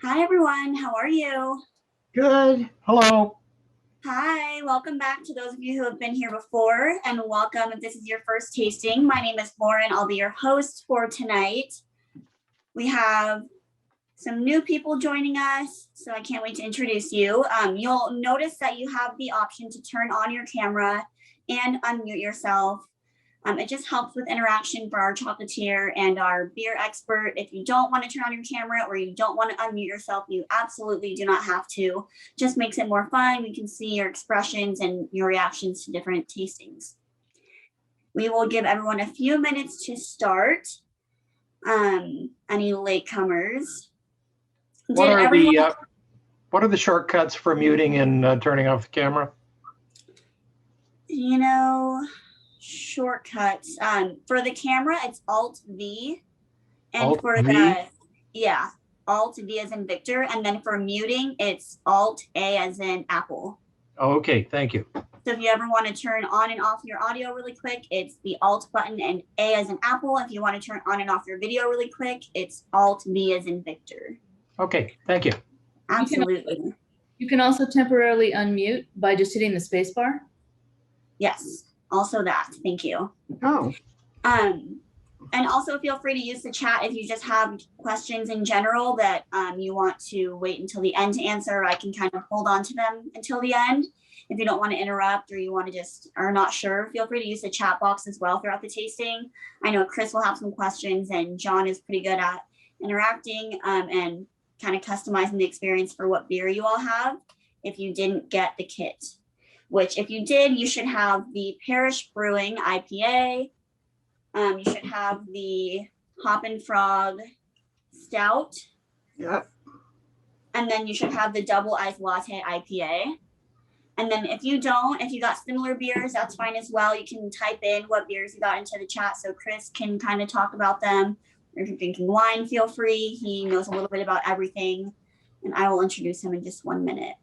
Hi, everyone. How are you? Good. Hello. Hi, welcome back to those of you who have been here before, and welcome if this is your first tasting. My name is Lauren. I'll be your host for tonight. We have some new people joining us, so I can't wait to introduce you. You'll notice that you have the option to turn on your camera and unmute yourself. It just helps with interaction for our chocolatier and our beer expert. If you don't want to turn on your camera or you don't want to unmute yourself, you absolutely do not have to. Just makes it more fun. We can see your expressions and your reactions to different tastings. We will give everyone a few minutes to start. Any latecomers? What are the shortcuts for muting and turning off the camera? You know, shortcuts. For the camera, it's Alt V, and Alt for V? Alt V as in Victor, and then for muting, it's Alt A as in Apple. Oh, okay, thank you. So if you ever want to turn on and off your audio really quick, it's the Alt button and A as in Apple. If you want to turn on and off your video really quick, it's Alt V as in Victor. Okay, thank you. Absolutely. You can also temporarily unmute by just hitting the space bar. Yes, also that. Thank you. Oh. And also feel free to use the chat if you just have questions in general that you want to wait until the end to answer. I can kind of hold on to them until the end. If you don't want to interrupt or you want to just are not sure, feel free to use the chat box as well throughout the tasting. I know Chris will have some questions and John is pretty good at interacting and kind of customizing the experience for what beer you all have if you didn't get the kit, which if you did, you should have the Parish Brewing IPA. You should have the Hop and Frog Stout. Yep. And then you should have the Double Ice Latte IPA. And then if you got similar beers, that's fine as well. You can type in what beers you got into the chat so Chris can kind of talk about them. Or if you're drinking wine, feel free. He knows a little bit about everything. And I will introduce him in just 1 minute.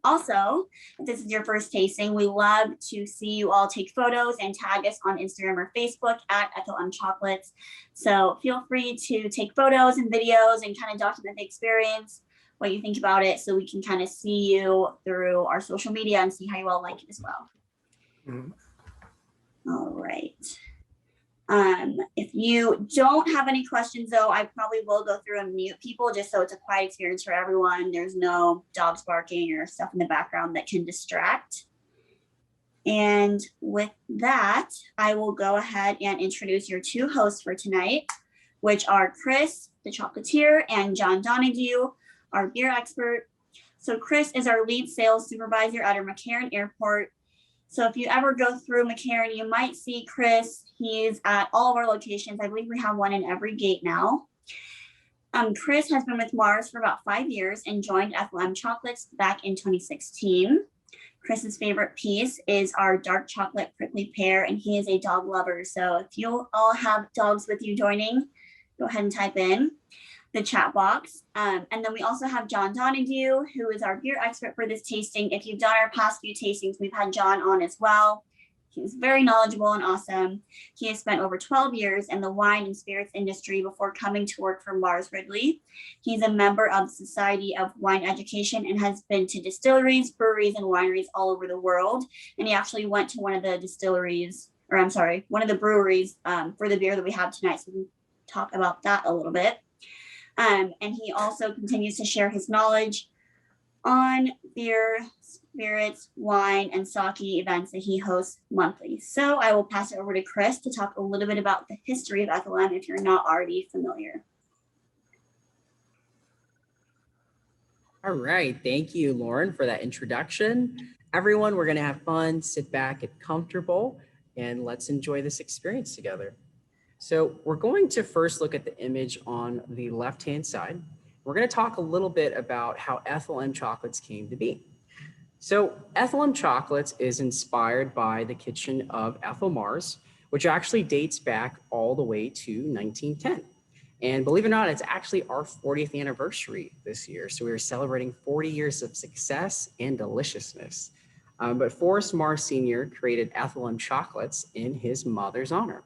Also, if this is your first tasting, we love to see you all take photos and tag us on Instagram or Facebook at Ethel Chocolates. So feel free to take photos and videos and kind of document the experience, what you think about it, so we can kind of see you through our social media and see how you all like it as well. Mm-hmm. All right. If you don't have any questions, though, I probably will go through and mute people just so it's a quiet experience for everyone. There's no dogs barking or stuff in the background that can distract. And with that, I will go ahead and introduce your two hosts for tonight, which are Chris, the chocolatier, and John Donahue, our beer expert. So Chris is our lead sales supervisor at our McCarran Airport. So if you ever go through McCarran, you might see Chris. He's at all of our locations. I believe we have one in every gate now. Chris has been with Mars for about 5 years and joined Ethel Chocolates back in 2016. Chris's favorite piece is our dark chocolate prickly pear, and he is a dog lover. So if you all have dogs with you joining, go ahead and type in the chat box. And then we also have John Donahue, who is our beer expert for this tasting. If you've done our past few tastings, we've had John on as well. He's very knowledgeable and awesome. He has spent over 12 years in the wine and spirits industry before coming to work for Mars Ridley. He's a member of the Society of Wine Education and has been to distilleries, breweries, and wineries all over the world. And he actually went to one of the breweries for the beer that we have tonight. So we can talk about that a little bit. And he also continues to share his knowledge on beer, spirits, wine, and sake events that he hosts monthly. So I will pass it over to Chris to talk a little bit about the history of Ethel if you're not already familiar. All right, thank you, Lauren, for that introduction. Everyone, we're gonna have fun, sit back, get comfortable, and let's enjoy this experience together. So we're going to first look at the image on the left-hand side. We're going to talk a little bit about how Ethel Chocolates came to be. So Ethel Chocolates is inspired by the kitchen of Ethel Mars, which actually dates back all the way to 1910. And believe it or not, it's actually our 40th anniversary this year. So we are celebrating 40 years of success and deliciousness. But Forrest Mars Sr. created Ethel Chocolates in his mother's honor.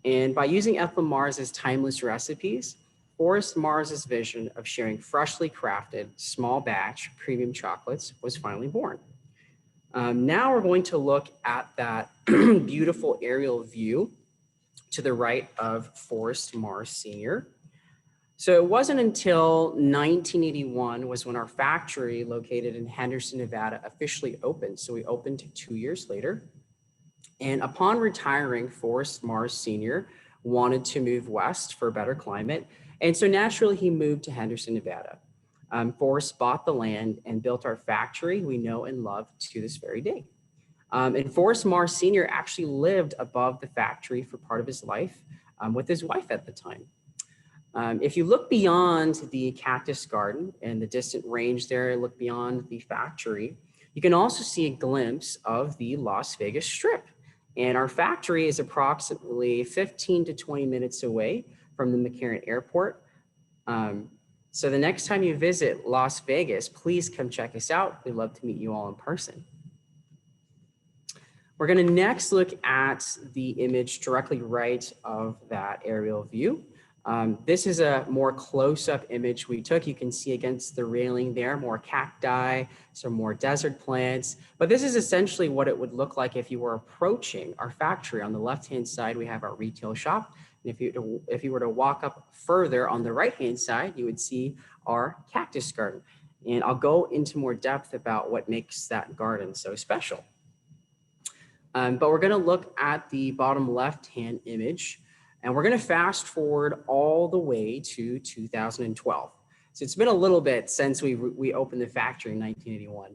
And by using Ethel Mars's timeless recipes, Forrest Mars's vision of sharing freshly crafted, small batch premium chocolates was finally born. Now we're going to look at that beautiful aerial view to the right of Forrest Mars Sr. So it wasn't until 1981 was when our factory located in Henderson, Nevada officially opened. So we opened 2 years later. And upon retiring, Forrest Mars Sr. wanted to move west for a better climate. And so naturally he moved to Henderson, Nevada. Forrest bought the land and built our factory we know and love to this very day. And Forrest Mars Sr. actually lived above the factory for part of his life with his wife at the time. If you look beyond the cactus garden and the distant range there, look beyond the factory, you can also see a glimpse of the Las Vegas Strip. And our factory is approximately 15 to 20 minutes away from the McCarran Airport. So the next time you visit Las Vegas, please come check us out. We'd love to meet you all in person. We're going to next look at the image directly right of that aerial view. This is a more close-up image we took. You can see against the railing there, more cacti, some more desert plants. But this is essentially what it would look like if you were approaching our factory. On the left-hand side, we have our retail shop. And if you were to walk up further on the right-hand side, you would see our cactus garden. And I'll go into more depth about what makes that garden so special. But we're going to look at the bottom left-hand image. And we're going to fast forward all the way to 2012. So it's been a little bit since we opened the factory in 1981.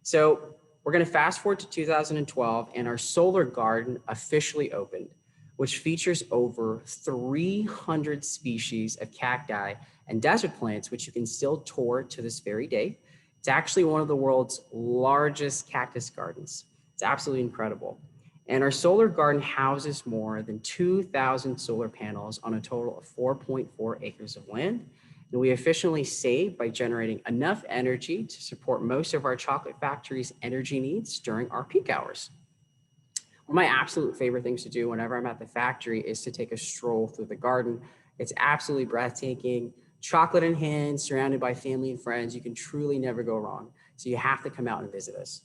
So we're going to fast forward to 2012 and our solar garden officially opened, which features over 300 species of cacti and desert plants, which you can still tour to this very day. It's actually one of the world's largest cactus gardens. It's absolutely incredible. And our solar garden houses more than 2,000 solar panels on a total of 4.4 acres of land. And we efficiently save by generating enough energy to support most of our chocolate factory's energy needs during our peak hours. One of my absolute favorite things to do whenever I'm at the factory is to take a stroll through the garden. It's absolutely breathtaking. Chocolate in hand, surrounded by family and friends. You can truly never go wrong. So you have to come out and visit us.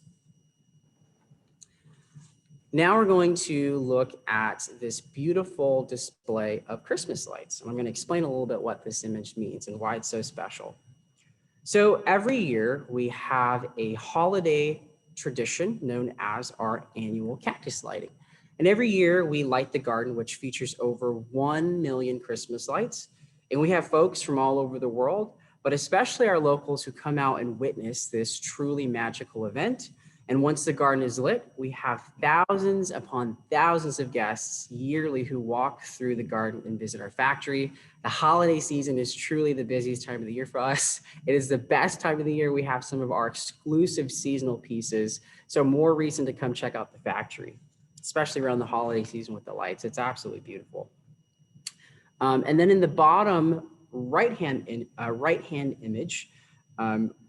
Now we're going to look at this beautiful display of Christmas lights. And I'm going to explain a little bit what this image means and why it's so special. So every year we have a holiday tradition known as our annual cactus lighting. And every year we light the garden, which features over 1 million Christmas lights. And we have folks from all over the world, but especially our locals who come out and witness this truly magical event. And once the garden is lit, we have thousands upon thousands of guests yearly who walk through the garden and visit our factory. The holiday season is truly the busiest time of the year for us. It is the best time of the year. We have some of our exclusive seasonal pieces. So more reason to come check out the factory, especially around the holiday season with the lights. It's absolutely beautiful. And then in the bottom right-hand image,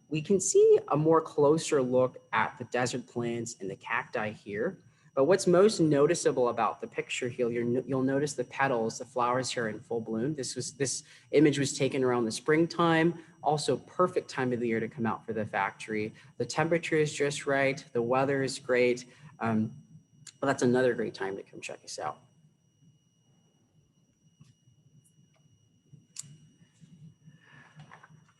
we can see a more closer look at the desert plants and the cacti here. But what's most noticeable about the picture here, you'll notice the petals, the flowers here in full bloom. This image was taken around the springtime, also perfect time of the year to come out for the factory. The temperature is just right. The weather is great. But that's another great time to come check us out.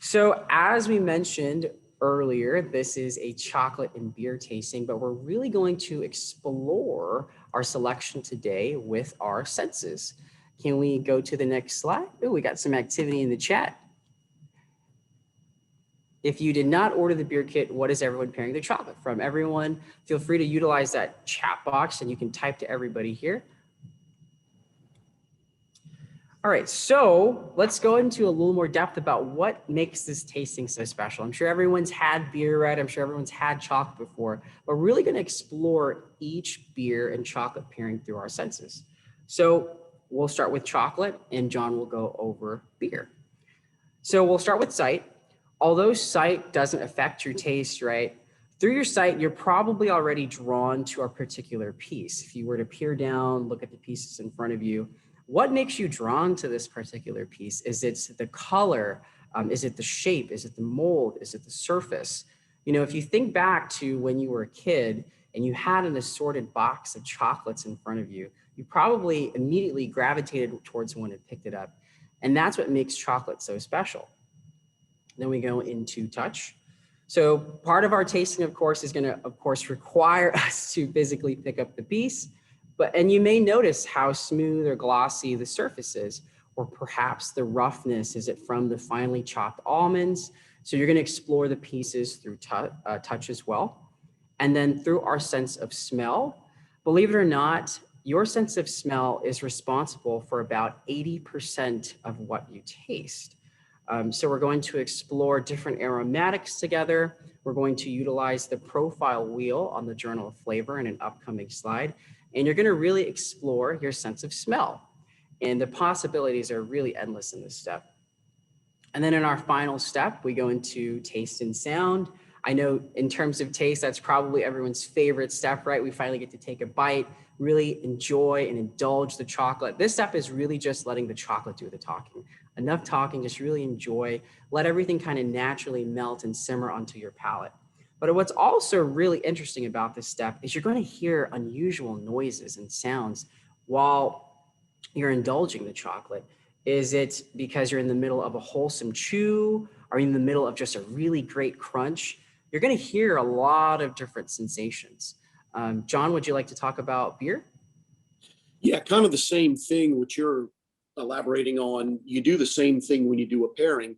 So as we mentioned earlier, this is a chocolate and beer tasting, but we're really going to explore our selection today with our senses. Can we go to the next slide? Oh, we got some activity in the chat. If you did not order the beer kit, what is everyone pairing their chocolate from? Everyone, feel free to utilize that chat box and you can type to everybody here. All right, so let's go into a little more depth about what makes this tasting so special. I'm sure everyone's had beer, right? I'm sure everyone's had chocolate before, but we're really going to explore each beer and chocolate pairing through our senses. So we'll start with chocolate and John will go over beer. So we'll start with sight. Although sight doesn't affect your taste, right? Through your sight, you're probably already drawn to a particular piece. If you were to peer down, look at the pieces in front of you, What makes you drawn to this particular piece? Is it the color? Is it the shape? Is it the mold? Is it the surface? You know, if you think back to when you were a kid and you had an assorted box of chocolates in front of you, you probably immediately gravitated towards one and picked it up. And that's what makes chocolate so special. Then we go into touch. So part of our tasting, of course, is going to, of course, require us to physically pick up the piece. And you may notice how smooth or glossy the surface is, or perhaps the roughness. Is it from the finely chopped almonds? So you're going to explore the pieces through touch as well. And then through our sense of smell. Believe it or not, your sense of smell is responsible for about 80% of what you taste. So we're going to explore different aromatics together. We're going to utilize the profile wheel on the Journal of Flavor in an upcoming slide. And you're going to really explore your sense of smell. And the possibilities are really endless in this step. And then in our final step, we go into taste and sound. I know in terms of taste, that's probably everyone's favorite step, right? We finally get to take a bite, really enjoy and indulge the chocolate. This step is really just letting the chocolate do the talking. Enough talking, just really enjoy, let everything kind of naturally melt and simmer onto your palate. But what's also really interesting about this step is you're going to hear unusual noises and sounds while you're indulging the chocolate. Is it because you're in the middle of a wholesome chew? Are you in the middle of just a really great crunch? You're going to hear a lot of different sensations. John, would you like to talk about beer? Yeah, kind of the same thing which you're elaborating on. You do the same thing when you do a pairing.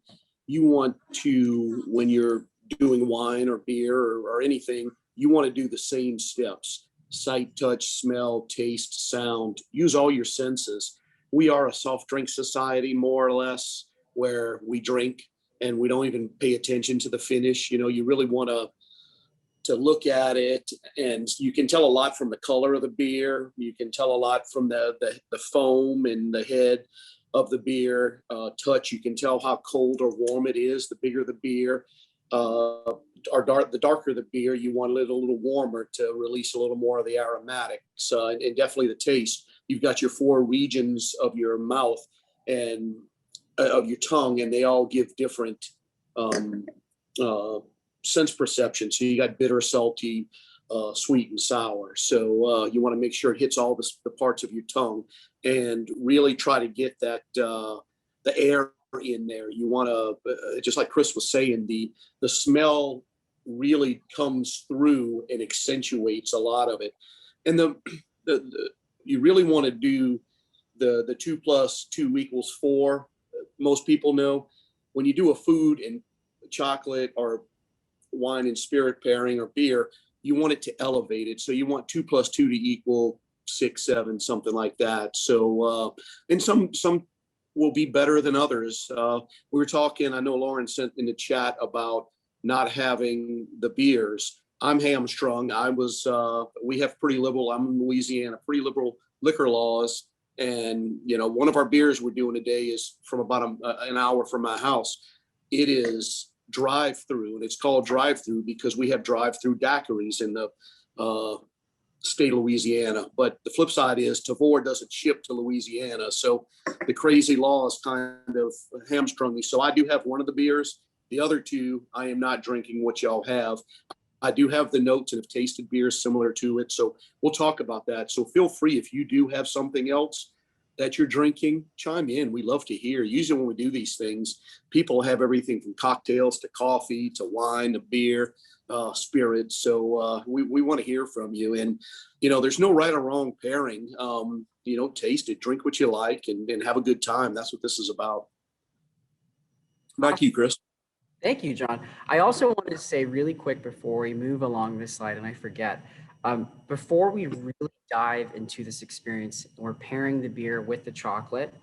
You want to, when you're doing wine or beer or anything, you want to do the same steps: sight, touch, smell, taste, sound. Use all your senses. We are a soft drink society, more or less, where we drink and we don't even pay attention to the finish. You know, you really want to look at it, and you can tell a lot from the color of the beer. You can tell a lot from the foam and the head of the beer. Touch, you can tell how cold or warm it is, the bigger the beer. The darker the beer, you want it a little warmer to release a little more of the aromatics, and definitely the taste. You've got your four regions of your mouth and of your tongue, and they all give different sense perception. So you got bitter, salty, sweet, and sour. So you want to make sure it hits all the parts of your tongue, and really try to get that the air in there. You want to, just like Chris was saying, the smell really comes through and accentuates a lot of it. And you really want to do the 2 + 2 = 4. Most people know when you do a food and chocolate or wine and spirit pairing or beer, you want it to elevate it. So you want 2 + 2 to = 6, 7, something like that. So and some will be better than others. We were talking, I know Lauren sent in the chat about not having the beers. I'm hamstrung. We have pretty liberal, I'm in Louisiana, pretty liberal liquor laws. And, you know, one of our beers we're doing today is from about an hour from my house. It is drive-through, and it's called drive-through because we have drive-through daiquiris in the state of Louisiana. But the flip side is Tavor doesn't ship to Louisiana. So the crazy laws kind of hamstrung me. So I do have one of the beers. The other two, I am not drinking what y'all have. I do have the notes and have tasted beers similar to it. So we'll talk about that. So feel free, if you do have something else that you're drinking, chime in. We love to hear. Usually when we do these things, people have everything from cocktails to coffee to wine to beer, spirits. So we want to hear from you. And, you know, there's no right or wrong pairing. You know, taste it, drink what you like, and have a good time. That's what this is about. Back to you, Chris. Thank you, John. I also wanted to say really quick before we move along this slide, and I forget, before we really dive into this experience, we're pairing the beer with the chocolate.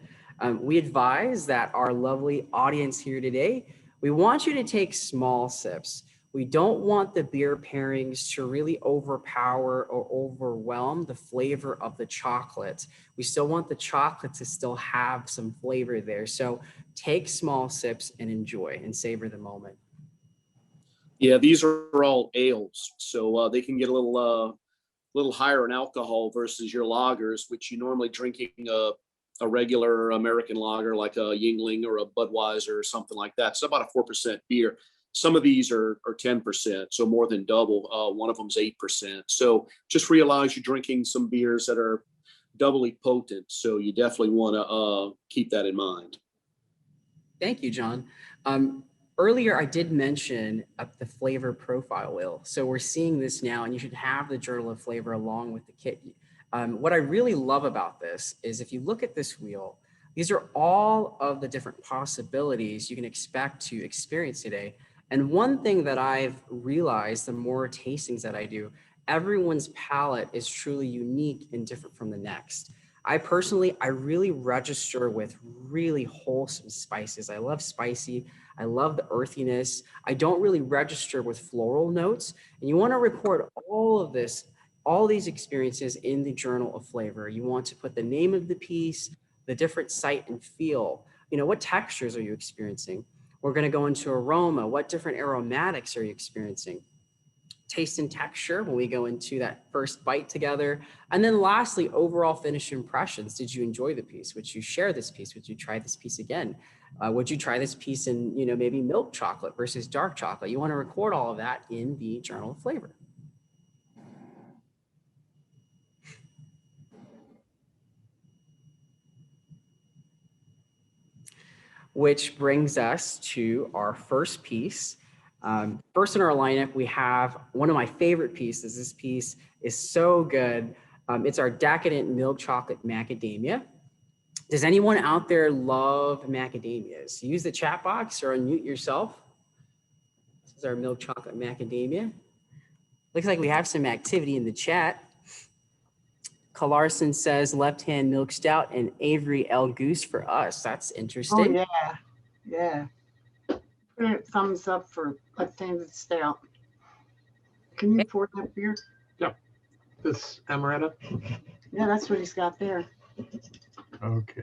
We advise that our lovely audience here today, we want you to take small sips. We don't want the beer pairings to really overpower or overwhelm the flavor of the chocolate. We still want the chocolate to still have some flavor there. So take small sips and enjoy and savor the moment. Yeah, these are all ales, so they can get a little higher in alcohol versus your lagers, which you're normally drinking a a regular American lager like a Yingling or a Budweiser or something like that. It's about a 4% beer. Some of these are 10%, so more than double. One of them's 8%. So just realize you're drinking some beers that are doubly potent. So you definitely want to keep that in mind. Thank you, John. Earlier, I did mention the flavor profile wheel. So we're seeing this now, and you should have the Journal of Flavor along with the kit. What I really love about this is if you look at this wheel, these are all of the different possibilities you can expect to experience today. And one thing that I've realized the more tastings that I do, everyone's palate is truly unique and different from the next. I really register with really wholesome spices. I love spicy. I love the earthiness. I don't really register with floral notes. And you want to record all of this, all these experiences in the Journal of Flavor. You want to put the name of the piece, the different sight and feel. You know, what textures are you experiencing? We're going to go into aroma. What different aromatics are you experiencing? Taste and texture when we go into that first bite together. And then lastly, overall finish impressions. Did you enjoy the piece? Would you share this piece? Would you try this piece again? Would you try this piece in, you know, maybe milk chocolate versus dark chocolate? You want to record all of that in the Journal of Flavor. Which brings us to our first piece. First in our lineup, we have one of my favorite pieces. This piece is so good. It's our Decadent Milk Chocolate Macadamia. Does anyone out there love macadamias? Use the chat box or unmute yourself. This is our Milk Chocolate Macadamia. Looks like we have some activity in the chat. Calarson says left-hand milk stout and Avery L. Goose for us. That's interesting. Oh, yeah. Put a thumbs up for left-handed stout. Can you pour that beer? This amaretto? Yeah, that's what he's got there. Okay.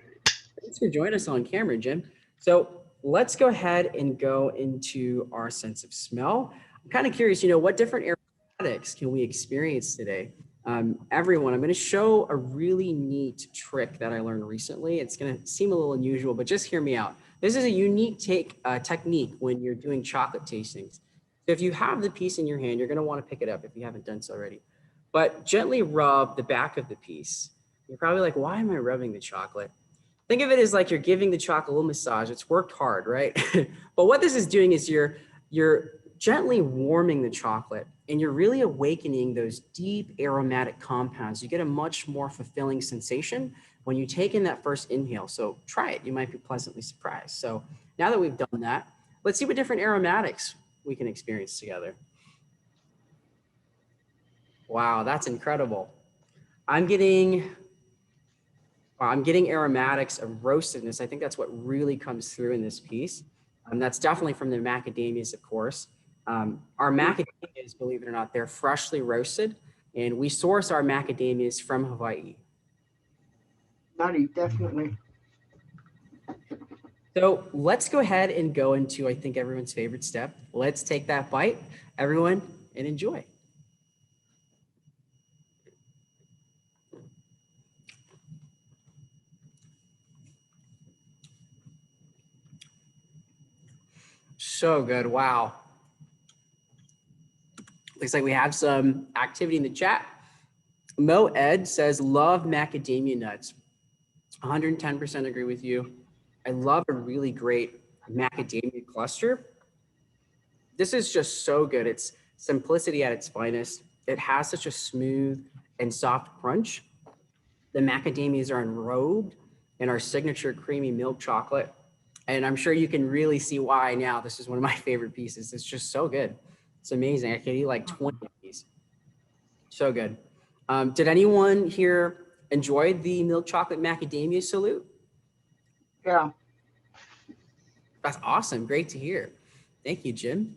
Thanks for joining us on camera, Jim. So let's go ahead and go into our sense of smell. I'm kind of curious, you know, what different aromatics can we experience today? Everyone, I'm going to show a really neat trick that I learned recently. It's going to seem a little unusual, but just hear me out. This is a unique technique when you're doing chocolate tastings. So if you have the piece in your hand, you're going to want to pick it up if you haven't done so already. But gently rub the back of the piece. You're probably like, why am I rubbing the chocolate? Think of it as like you're giving the chocolate a little massage. It's worked hard, right? But what this is doing is you're gently warming the chocolate and you're really awakening those deep aromatic compounds. You get a much more fulfilling sensation when you take in that first inhale. So try it. You might be pleasantly surprised. So now that we've done that, let's see what different aromatics we can experience together. Wow, that's incredible. I'm getting aromatics of roastedness. I think that's what really comes through in this piece. That's definitely from the macadamias, of course. Our macadamias, believe it or not, they're freshly roasted, and we source our macadamias from Hawaii. Nutty, definitely. So let's go ahead and go into, I think, everyone's favorite step. Let's take that bite, everyone, and enjoy. So good. Wow. Looks like we have some activity in the chat. Mo Ed says, love macadamia nuts. 110% agree with you. I love a really great macadamia cluster. This is just so good. It's simplicity at its finest. It has such a smooth and soft crunch. The macadamias are enrobed in our signature creamy milk chocolate. And I'm sure you can really see why now. This is one of my favorite pieces. It's just so good. It's amazing. I could eat like 20 of these. So good. Did anyone here enjoy the milk chocolate macadamia salute? Yeah. That's awesome. Great to hear. Thank you, Jim.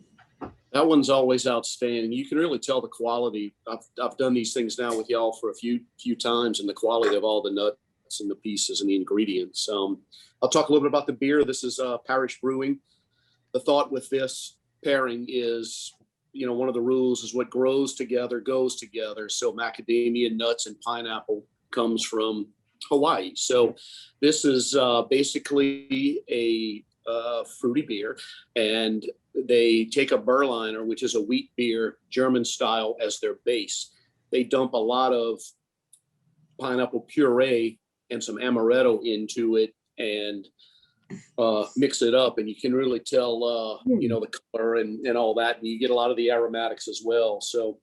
That one's always outstanding. You can really tell the quality. I've done these things now with y'all for a few times, and the quality of all the nuts and the pieces and the ingredients. I'll talk a little bit about the beer. This is Parish Brewing. The thought with this pairing is, you know, one of the rules is what grows together goes together. So macadamia, nuts, and pineapple comes from Hawaii. So this is basically a fruity beer, and they take a Berliner, which is a wheat beer, German style, as their base. They dump a lot of pineapple puree and some amaretto into it and mix it up, and you can really tell you know, the color and all that, and you get a lot of the aromatics as well. So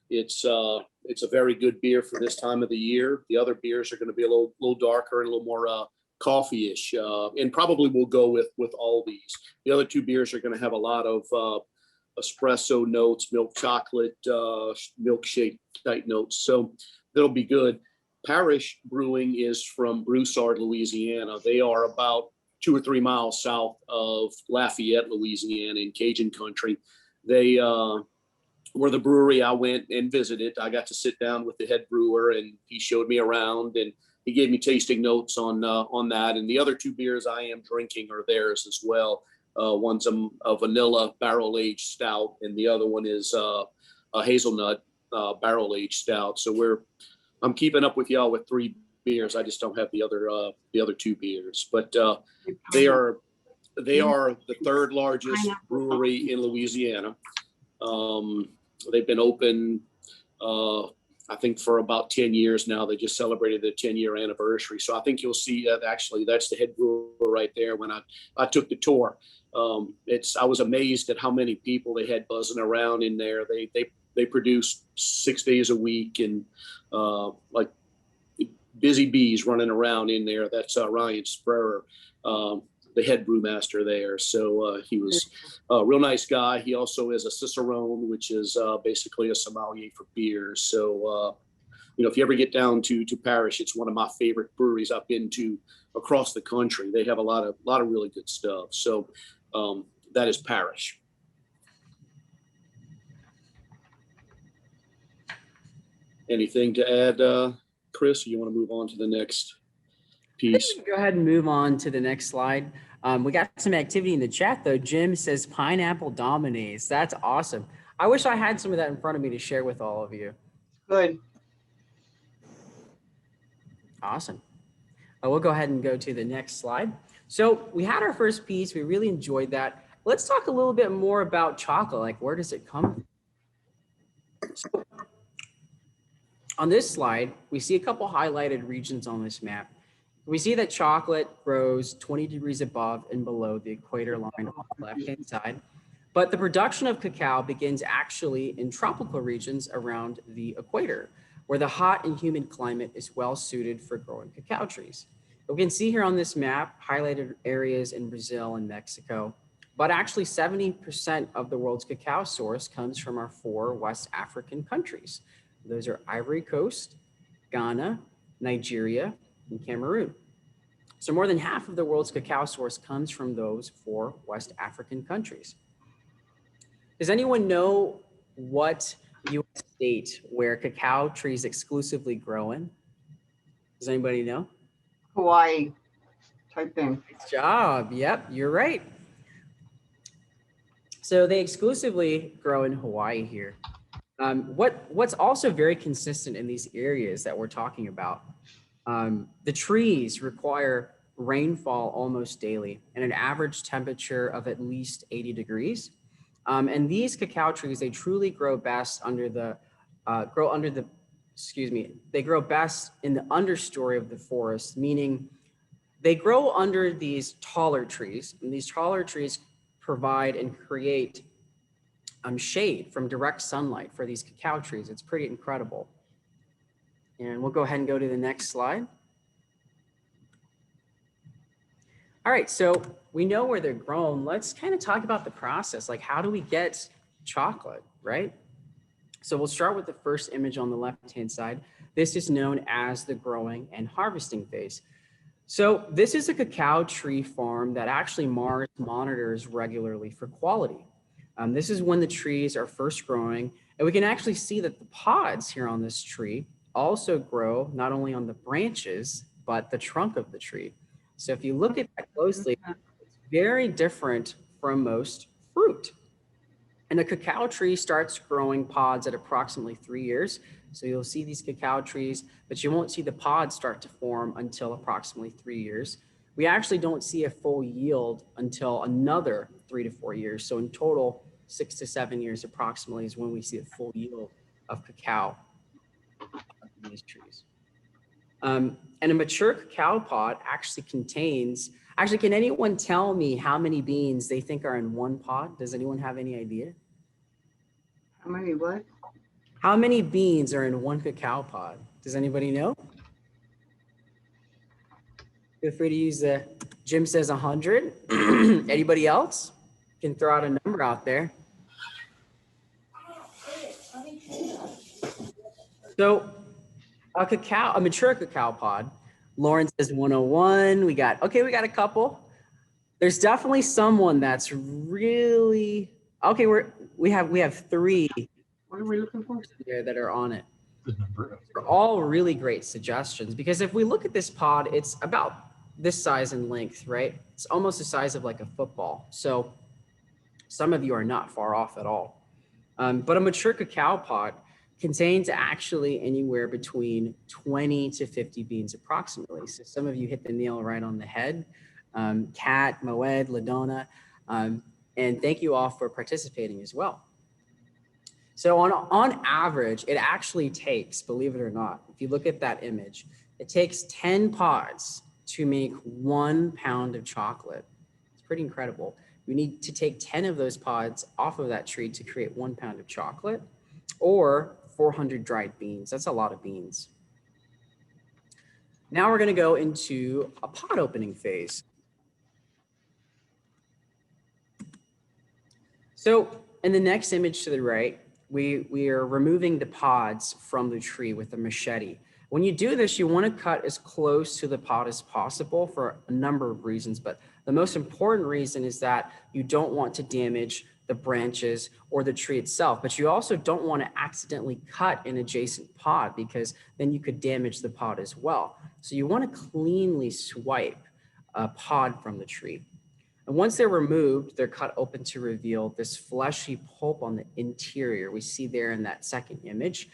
it's a very good beer for this time of the year. The other beers are going to be a little darker and a little more coffee-ish, and probably will go with all these. The other two beers are going to have a lot of espresso notes, milk chocolate, milkshake type notes. So that'll be good. Parish Brewing is from Broussard, Louisiana. They are about 2 or 3 miles south of Lafayette, Louisiana, in Cajun country. They were the brewery I went and visited. I got to sit down with the head brewer, and he showed me around, and he gave me tasting notes on that. And the other two beers I am drinking are theirs as well. One's a vanilla barrel-aged stout, and the other one is a hazelnut barrel-aged stout. So I'm keeping up with y'all with 3 beers. I just don't have the other 2 beers, but they are the 3rd largest brewery in Louisiana. They've been open, I think, for about 10 years now. They just celebrated their 10-year anniversary. So I think you'll see that actually that's the head brewer right there. When I took the tour, I was amazed at how many people they had buzzing around in there. They produce 6 days a week, and like busy bees running around in there. That's Ryan Sprerer, the head brewmaster there. So he was a real nice guy. He also is a cicerone, which is basically a sommelier for beers. So, you know, if you ever get down to Parish, it's one of my favorite breweries I've been to across the country. They have a lot of really good stuff. So that is Parish. Anything to add, Chris, or you want to move on to the next piece? Go ahead and move on to the next slide. We got some activity in the chat though. Jim says pineapple dominates. That's awesome. I wish I had some of that in front of me to share with all of you. Good. Awesome. We'll go ahead and go to the next slide. So we had our first piece. We really enjoyed that. Let's talk a little bit more about chocolate. Like, where does it come from? So, on this slide, we see a couple highlighted regions on this map. We see that chocolate grows 20 degrees above and below the equator line on the left-hand side, but the production of cacao begins actually in tropical regions around the equator, where the hot and humid climate is well suited for growing cacao trees. We can see here on this map highlighted areas in Brazil and Mexico, but actually 70% of the world's cacao source comes from our 4 West African countries. Those are Ivory Coast, Ghana, Nigeria, and Cameroon. So more than half of the world's cacao source comes from those 4 West African countries. Does anyone know what U.S. state where cacao trees exclusively grow in? Does anybody know? Hawaii type thing. Good job. Yep, you're right. So they exclusively grow in Hawaii here. What's also very consistent in these areas that we're talking about, the trees require rainfall almost daily and an average temperature of at least 80 degrees. And these cacao trees, they truly grow best they grow best in the understory of the forest, meaning they grow under these taller trees, and these taller trees provide and create shade from direct sunlight for these cacao trees. It's pretty incredible. And we'll go ahead and go to the next slide. All right, so we know where they're grown. Let's kind of talk about the process. Like, how do we get chocolate, right? So we'll start with the first image on the left-hand side. This is known as the growing and harvesting phase. So this is a cacao tree farm that actually Mars monitors regularly for quality. This is when the trees are first growing, and we can actually see that the pods here on this tree also grow not only on the branches, but the trunk of the tree. So if you look at that closely, it's very different from most fruit. And a cacao tree starts growing pods at approximately 3 years. So you'll see these cacao trees, but you won't see the pods start to form until approximately 3 years. We actually don't see a full yield until another 3 to 4 years. So in total, 6 to 7 years approximately is when we see a full yield of cacao on these trees. And a mature cacao pod actually contains, can anyone tell me how many beans they think are in one pod? Does anyone have any idea? How many what? How many beans are in one cacao pod? Does anybody know? Feel free to use the, Jim says 100. Anybody else? Can throw out a number out there. So a mature cacao pod, Lauren says 101. We got a couple. There's definitely someone that's really, okay, we have 3 What are we looking for? there that are on it. They're all really great suggestions, because if we look at this pod, it's about this size in length, right? It's almost the size of like a football. So some of you are not far off at all. But a mature cacao pod contains actually anywhere between 20 to 50 beans approximately. So some of you hit the nail right on the head. Kat, Moed, Ladonna, and thank you all for participating as well. So on average, it actually takes, believe it or not, if you look at that image, it takes 10 pods to make 1 pound of chocolate. It's pretty incredible. You need to take 10 of those pods off of that tree to create 1 pound of chocolate, or 400 dried beans. That's a lot of beans. Now we're going to go into a pod opening phase. So in the next image to the right, we are removing the pods from the tree with a machete. When you do this, you want to cut as close to the pod as possible for a number of reasons, but the most important reason is that you don't want to damage the branches or the tree itself, but you also don't want to accidentally cut an adjacent pod, because then you could damage the pod as well. So you want to cleanly swipe a pod from the tree. And once they're removed, they're cut open to reveal this fleshy pulp on the interior we see there in that second image.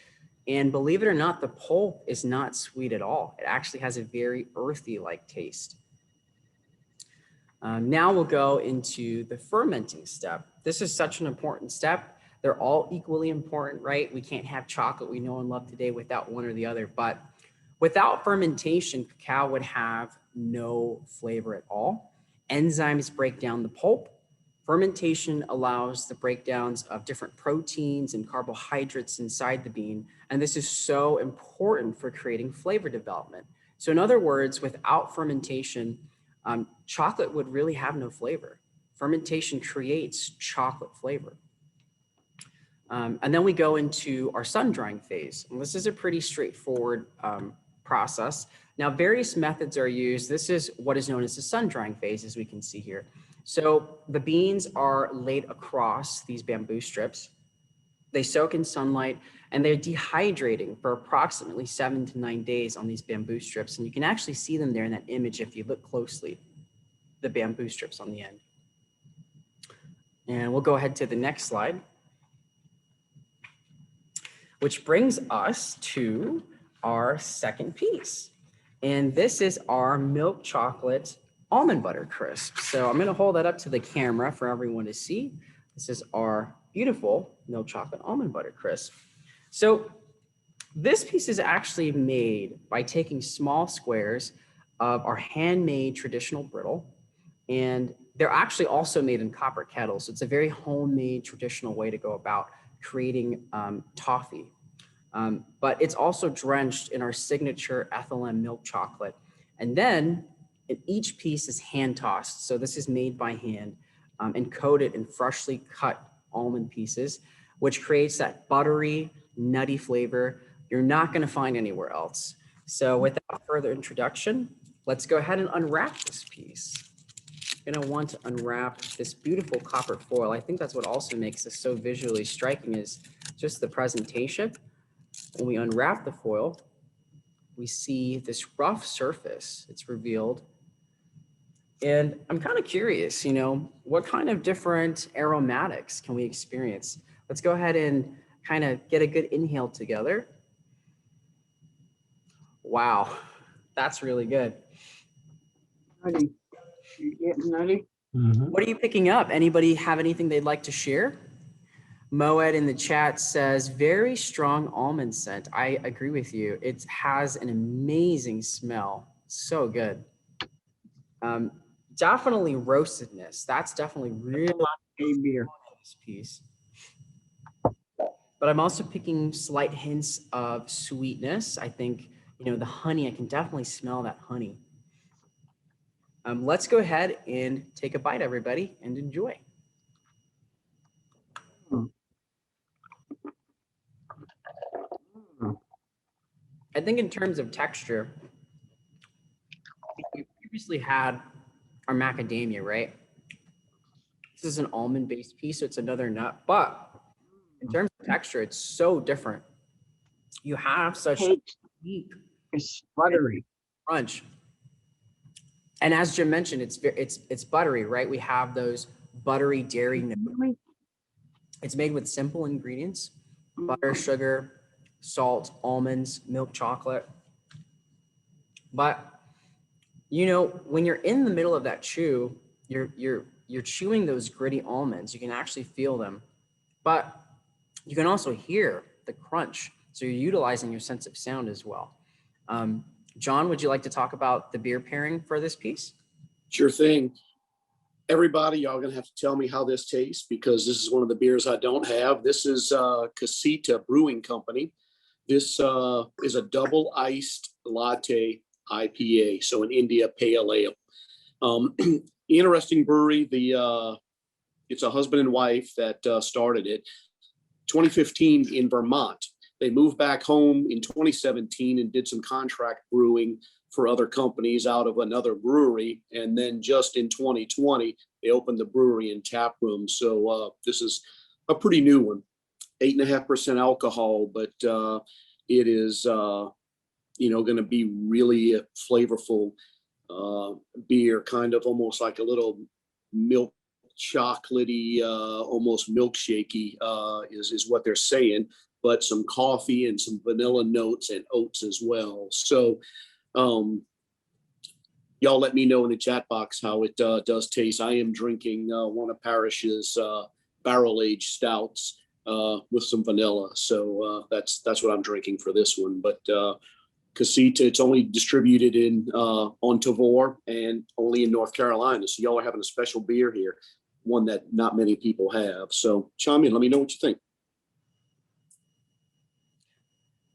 And believe it or not, the pulp is not sweet at all. It actually has a very earthy-like taste. Now we'll go into the fermenting step. This is such an important step. They're all equally important, right? We can't have chocolate we know and love today without one or the other. But without fermentation, cacao would have no flavor at all. Enzymes break down the pulp. Fermentation allows the breakdowns of different proteins and carbohydrates inside the bean. And this is so important for creating flavor development. So in other words, without fermentation, chocolate would really have no flavor. Fermentation creates chocolate flavor. And then we go into our sun drying phase. And this is a pretty straightforward process. Now, various methods are used. This is what is known as the sun drying phase, as we can see here. So the beans are laid across these bamboo strips. They soak in sunlight, and they're dehydrating for approximately 7 to 9 days on these bamboo strips. And you can actually see them there in that image if you look closely, the bamboo strips on the end. And we'll go ahead to the next slide, which brings us to our second piece. And this is our milk chocolate almond butter crisp. So I'm going to hold that up to the camera for everyone to see. This is our beautiful milk chocolate almond butter crisp. So this piece is actually made by taking small squares of our handmade traditional brittle, and they're actually also made in copper kettles. So it's a very homemade traditional way to go about creating toffee. But it's also drenched in our signature Ethel milk chocolate. And then each piece is hand tossed. So this is made by hand and coated in freshly cut almond pieces, which creates that buttery, nutty flavor you're not going to find anywhere else. So without further introduction, let's go ahead and unwrap this piece. You're going to want to unwrap this beautiful copper foil. I think that's what also makes this so visually striking, is just the presentation. When we unwrap the foil, we see this rough surface. It's revealed. And I'm kind of curious, what kind of different aromatics can we experience? Let's go ahead and kind of get a good inhale together. Wow, that's really good. Nutty. You getting nutty? What are you picking up? Anybody have anything they'd like to share? Moed in the chat says, very strong almond scent. I agree with you. It has an amazing smell. So good. Definitely roastedness. That's definitely really beer. in this piece. But I'm also picking slight hints of sweetness. I think, the honey, I can definitely smell that honey. Let's go ahead and take a bite, everybody, and enjoy. I think in terms of texture, we previously had our macadamia, right? This is an almond-based piece, so it's another nut. But in terms of texture, it's so different. You have such deep, It's buttery. crunch. And as Jim mentioned, it's buttery, right? We have those buttery dairy notes. It's made with simple ingredients: butter, sugar, salt, almonds, milk chocolate. But when you're in the middle of that chew, you're chewing those gritty almonds. You can actually feel them, but you can also hear the crunch. So you're utilizing your sense of sound as well. John, would you like to talk about the beer pairing for this piece? Sure thing. Everybody, y'all gonna have to tell me how this tastes, because this is one of the beers I don't have. This is KRISPE Brewing Company. This is a double iced latte IPA, so an India Pale Ale. Interesting brewery. It's a husband and wife that started it. 2015 in Vermont. They moved back home in 2017 and did some contract brewing for other companies out of another brewery. And then just in 2020, they opened the brewery and tap room. So this is a pretty new one, 8.5% alcohol, but it is, going to be really a flavorful beer, kind of almost like a little milk chocolatey, almost milkshakey is what they're saying, but some coffee and some vanilla notes and oats as well. So y'all let me know in the chat box how it does taste. I am drinking one of Parish's barrel-aged stouts with some vanilla. So that's what I'm drinking for this one. But KRISPE, it's only distributed on Tavour and only in North Carolina. So y'all are having a special beer here, one that not many people have. So chime in, let me know what you think.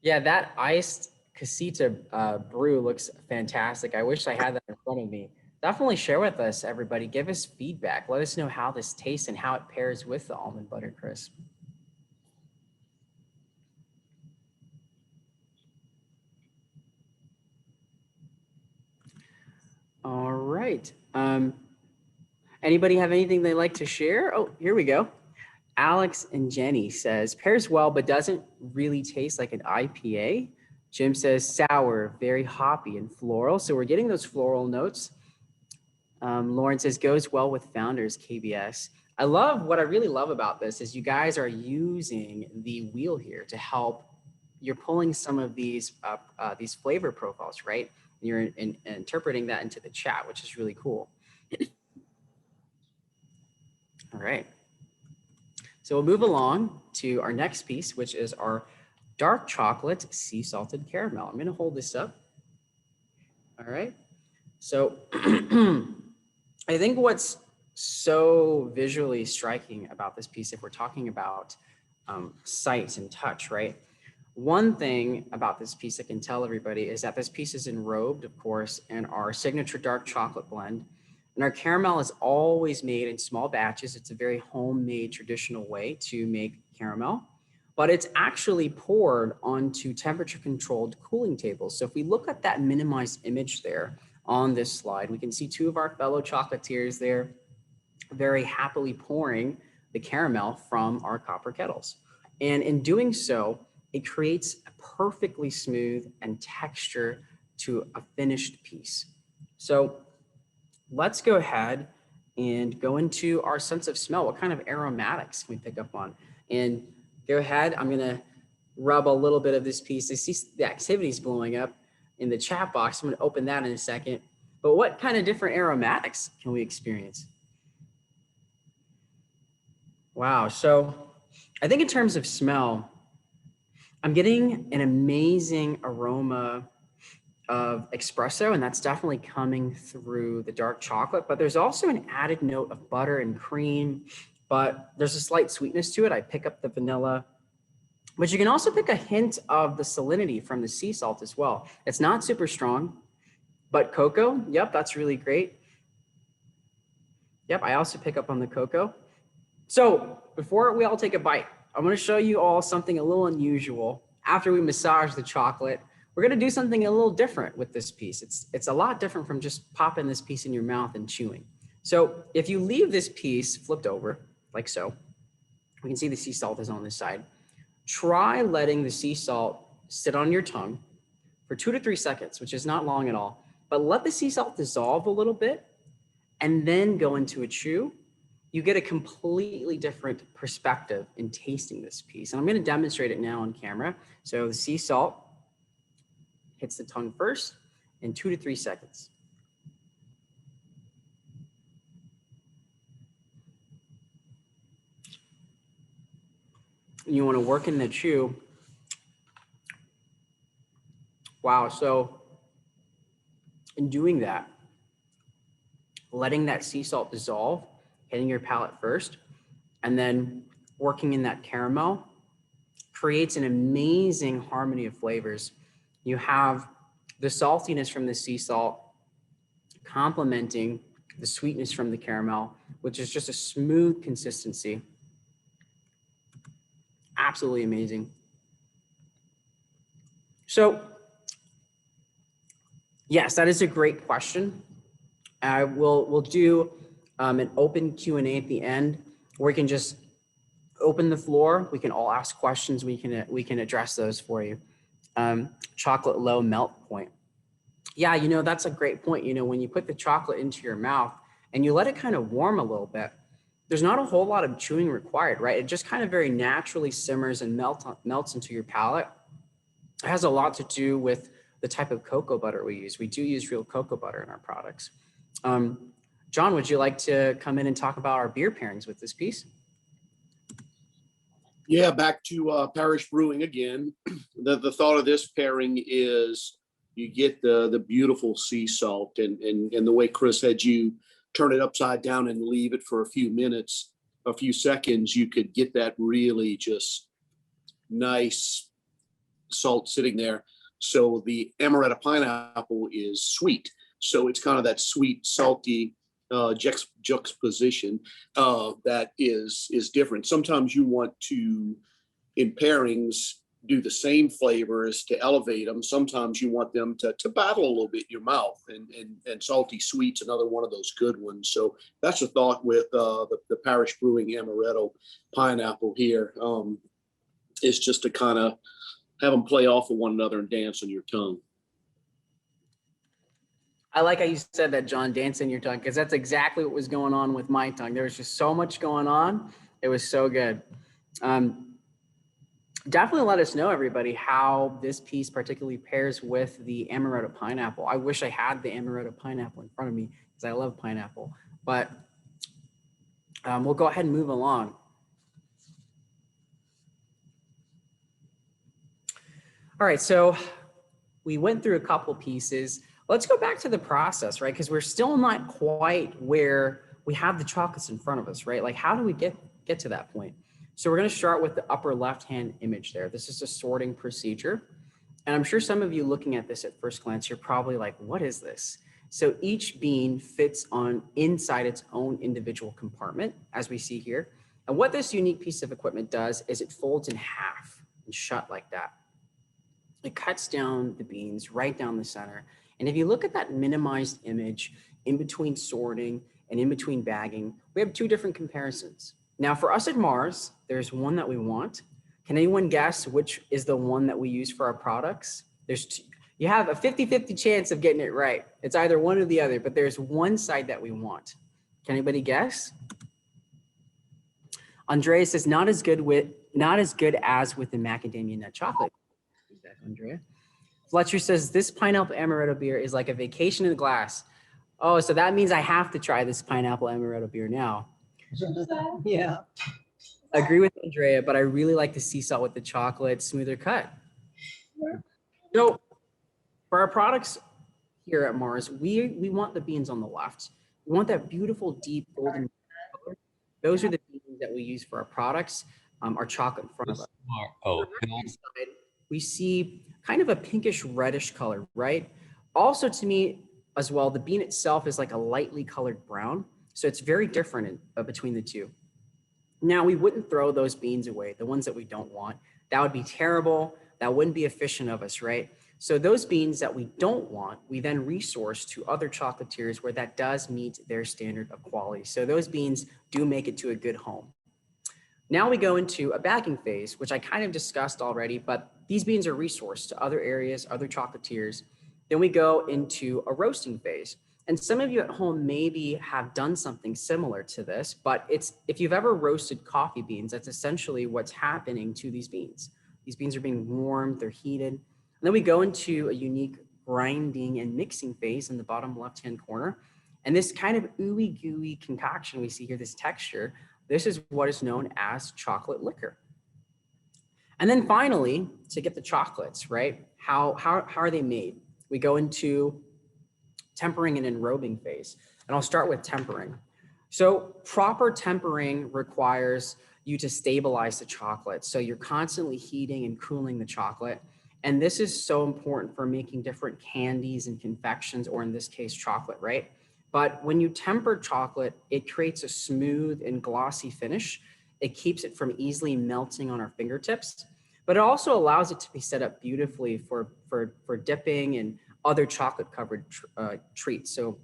Yeah, that iced KRISPE brew looks fantastic. I wish I had that in front of me. Definitely share with us, everybody. Give us feedback. Let us know how this tastes and how it pairs with the almond butter crisp. All right. Anybody have anything they'd like to share? Oh, here we go. Alex and Jenny says, pairs well, but doesn't really taste like an IPA. Jim says sour, very hoppy and floral. So we're getting those floral notes. Lauren says goes well with Founders KBS. What I really love about this is you guys are using the wheel here to help. You're pulling some of these flavor profiles, right? You're interpreting that into the chat, which is really cool. All right. So we'll move along to our next piece, which is our dark chocolate sea salted caramel. I'm going to hold this up. All right. So I think what's so visually striking about this piece, if we're talking about sight and touch, right? One thing about this piece I can tell everybody is that this piece is enrobed, of course, in our signature dark chocolate blend. And our caramel is always made in small batches. It's a very homemade traditional way to make caramel, but it's actually poured onto temperature controlled cooling tables. So if we look at that minimized image there on this slide, we can see two of our fellow chocolatiers there very happily pouring the caramel from our copper kettles. And in doing so, it creates a perfectly smooth and texture to a finished piece. So let's go ahead and go into our sense of smell. What kind of aromatics can we pick up on? And go ahead, I'm gonna rub a little bit of this piece. I see the activity's blowing up in the chat box. I'm gonna open that in a second. But what kind of different aromatics can we experience? Wow, so I think in terms of smell, I'm getting an amazing aroma of espresso, and that's definitely coming through the dark chocolate, but there's also an added note of butter and cream, but there's a slight sweetness to it. I pick up the vanilla, but you can also pick a hint of the salinity from the sea salt as well. It's not super strong, but cocoa, yep, that's really great. Yep, I also pick up on the cocoa. So before we all take a bite, I'm gonna show you all something a little unusual. After we massage the chocolate, we're gonna do something a little different with this piece. It's a lot different from just popping this piece in your mouth and chewing. So if you leave this piece flipped over, like so, we can see the sea salt is on this side. Try letting the sea salt sit on your tongue for 2 to 3 seconds, which is not long at all, but let the sea salt dissolve a little bit and then go into a chew. You get a completely different perspective in tasting this piece. And I'm gonna demonstrate it now on camera. So the sea salt hits the tongue first in 2 to 3 seconds. You wanna work in the chew. Wow, so in doing that, letting that sea salt dissolve, hitting your palate first, and then working in that caramel creates an amazing harmony of flavors. You have the saltiness from the sea salt complementing the sweetness from the caramel, which is just a smooth consistency. Absolutely amazing. So, yes, that is a great question. We'll do an open Q&A at the end where we can just open the floor. We can all ask questions. We can address those for you. Chocolate low melt point. Yeah, you know, that's a great point. You know, when you put the chocolate into your mouth and you let it kind of warm a little bit, there's not a whole lot of chewing required, right? It just kind of very naturally simmers and melts into your palate. It has a lot to do with the type of cocoa butter we use. We do use real cocoa butter in our products. John, would you like to come in and talk about our beer pairings with this piece? Yeah, back to Parish Brewing again. The thought of this pairing is you get the beautiful sea salt and the way Chris had you turn it upside down and leave it for a few minutes, a few seconds, you could get that really just nice salt sitting there. So the amaretto pineapple is sweet. So it's kind of that sweet, salty juxtaposition that is different. Sometimes you want to, in pairings, do the same flavors to elevate them. Sometimes you want them to battle a little bit in your mouth, and salty sweet's another one of those good ones. So that's a thought with the Parish Brewing amaretto pineapple here, is just to kind of have them play off of one another and dance on your tongue. I like how you said that, John, dance in your tongue, because that's exactly what was going on with my tongue. There was just so much going on. It was so good. Definitely let us know, everybody, how this piece particularly pairs with the amaretto pineapple. I wish I had the amaretto pineapple in front of me because I love pineapple, but we'll go ahead and move along. All right, so we went through a couple pieces. Let's go back to the process, right? Because we're still not quite where we have the chocolates in front of us, right? Like, how do we get to that point? So we're going to start with the upper left-hand image there. This is a sorting procedure. And I'm sure some of you looking at this at first glance, you're probably like, what is this? So each bean fits on inside its own individual compartment, as we see here. And what this unique piece of equipment does is it folds in half and shut like that. It cuts down the beans right down the center. And if you look at that minimized image in between sorting and in between bagging, we have two different comparisons. Now for us at Mars, there's one that we want. Can anyone guess which is the one that we use for our products? You have a 50-50 chance of getting it right. It's either one or the other, but there's one side that we want. Can anybody guess? Andrea says not as good as with the macadamia nut chocolate. Andrea. Fletcher says this pineapple amaretto beer is like a vacation in a glass. Oh, so that means I have to try this pineapple amaretto beer now. Yeah. Agree with Andrea, but I really like the sea salt with the chocolate, smoother cut. So for our products here at Mars, we want the beans on the left. We want that beautiful, deep golden color. Those are the beans that we use for our products, our chocolate in front of us. Oh, On the right-hand side, we see kind of a pinkish reddish color, right? Also to me as well, the bean itself is like a lightly colored brown. So it's very different between the two. Now we wouldn't throw those beans away, the ones that we don't want. That would be terrible. That wouldn't be efficient of us, right? So those beans that we don't want, we then resource to other chocolatiers where that does meet their standard of quality. So those beans do make it to a good home. Now we go into a bagging phase, which I kind of discussed already, but these beans are resourced to other areas, other chocolatiers. Then we go into a roasting phase. And some of you at home maybe have done something similar to this, but if you've ever roasted coffee beans, that's essentially what's happening to these beans. These beans are being warmed, they're heated. And then we go into a unique grinding and mixing phase in the bottom left-hand corner. And this kind of ooey gooey concoction we see here, this texture, this is what is known as chocolate liquor. And then finally, to get the chocolates, right? How are they made? We go into tempering and enrobing phase. And I'll start with tempering. So proper tempering requires you to stabilize the chocolate. So you're constantly heating and cooling the chocolate. And this is so important for making different candies and confections, or in this case, chocolate, right? But when you temper chocolate, it creates a smooth and glossy finish. It keeps it from easily melting on our fingertips, but it also allows it to be set up beautifully for dipping and other chocolate covered treats. So